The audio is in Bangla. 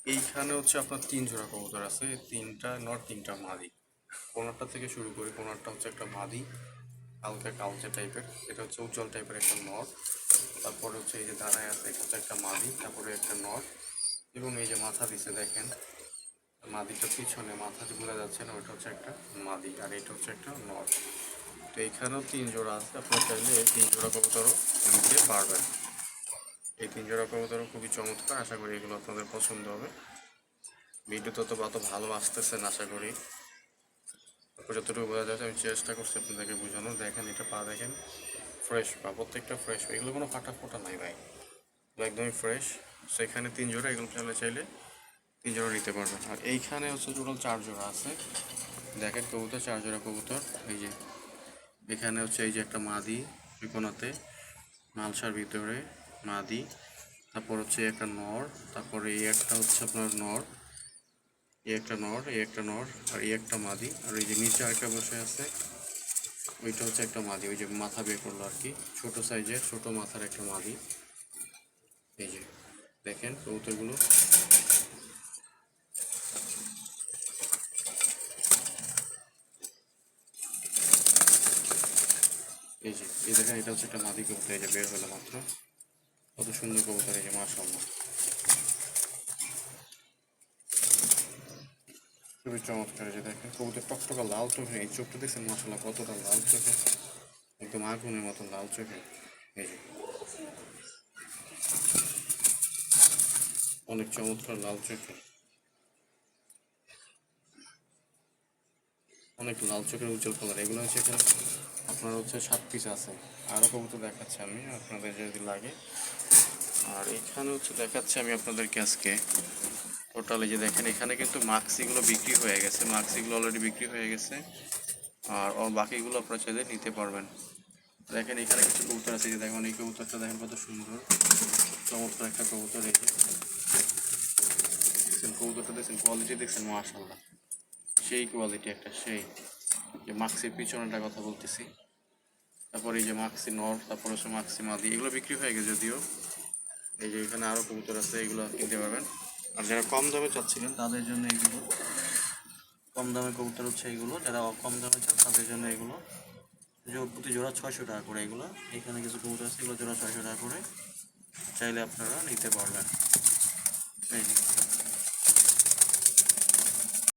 এইখানে হচ্ছে আপনার 3 জোড়া কবুতর আছে, 3টা নর 3টা মাদি। কোনারটা থেকে শুরু করি। কোনারটা হচ্ছে একটা মাদি, হালকা কালচে টাইপের, এটা হচ্ছে উজ্জ্বল টাইপের একটা নর। তারপরে হচ্ছে এই যে দাঁড়ায় আছে, এটা হচ্ছে একটা মাদি, তারপরে একটা নর। এবং এই যে মাথা দিছে দেখেন, মাদিটা পিছনে মাথা যে বোঝা যাচ্ছে না, ওইটা হচ্ছে একটা মাদি, আর এটা হচ্ছে একটা নর। তো এইখানেও 3 জোড়া আছে, আপনারা চাইলে এই 3 জোড়া কবুতরও নিতে পারবেন। এই 3 জোড়া কবুতরও খুবই চমৎকার, আশা করি এগুলো আপনাদের পছন্দ হবে। ভিডিওতে তো অত ভালো আসতেছেন আশা করি, তারপর যতটুকু বোঝা যাচ্ছে আমি চেষ্টা করছি আপনাদেরকে বোঝানোর। দেখেন এটা পা দেখেন, ফ্রেশ পা, প্রত্যেকটা ফ্রেশ, এগুলো কোনো ফাটা ফোটা নাই ভাই, একদমই ফ্রেশ। সেখানে 3 জোড়া, এগুলো চাইলে চাইলে 3 জোড়া নিতে পারবেন। আর এইখানে হচ্ছে টোটাল 4 জোড়া আছে, দেখেন কবুতর 4 জোড়া কবুতর। এই যে এখানে হচ্ছে এই যে একটা মাদি কোনাতে মালসার ভিতরে মাদি, তারপর হচ্ছে একটা নর, তারপরে এই একটা হচ্ছে আপনার নর, এই একটা নর, এই একটা নর, আর এই একটা মাদি। আর এই যে নিচে আরেকটা বসে আছে, ওইটা হচ্ছে একটা মাদি, ওই যে মাথা বের করলো আর কি, ছোট সাইজের ছোট মাথার একটা মাদি। এই যে দেখেন কবুতরগুলো, এই যে এই দেখেন এটা হচ্ছে একটা মাদি কবুতর, এই যে বের হলো মাত্র, কত সুন্দর কবুতর, এই যে মাশাআল্লাহ খুবই চমৎকার। এই যে দেখেন কবুতর টকটকা লাল চোখে, এই চোখটা দেখছেন মাশাআল্লাহ কতটা লাল চোখে, একদম আগুনের মতো লাল চোখে। এই যে অনেক চমৎকার লাল চোখে, অনেক লাল চোখের উজ্জ্বল কালার। এগুলো হচ্ছে এখানে আপনার হচ্ছে 7 পিস আছে, আরও কবুতর দেখাচ্ছি আমি আপনাদের যদি লাগে। আর এখানে হচ্ছে দেখাচ্ছি আমি আপনাদেরকে আজকে টোটালি, যে দেখেন এখানে কিন্তু মাক্সিগুলো বিক্রি হয়ে গেছে, মাক্সিগুলো অলরেডি বিক্রি হয়ে গেছে। আর বাকিগুলো আপনারা চাইলে নিতে পারবেন। দেখেন এখানে কিছু কবুতর আছে, যে দেখেন এই কবুতরটা দেখেন কত সুন্দর চমৎকার একটা কবুতর। এই যে দেখছেন কবুতরটা, দেখছেন কোয়ালিটি দেখছেন মাশাআল্লাহ, সেই কোয়ালিটি একটা, সেই যে মাক্সির পিছনেটা কথা বলতেছি। তারপর এই যে মাক্সি নর, তারপর হচ্ছে মাক্সি মাদি, এগুলো বিক্রি হয়ে গেছে যদিও। এই যে এখানে আরও কবুতর আছে, এগুলো কিনতে পারবেন। আর যারা কম দামে চাচ্ছিলেন তাদের জন্য এইগুলো, কম দামে কবুতর হচ্ছে এইগুলো, যারা কম দামে চান তাদের জন্য এগুলো, প্রতি জোড়া 600 টাকা করে এগুলো। এখানে কিছু কবুতর আছে, এগুলো জোড়া 600 টাকা করে, চাইলে আপনারা নিতে পারবেন। এই যে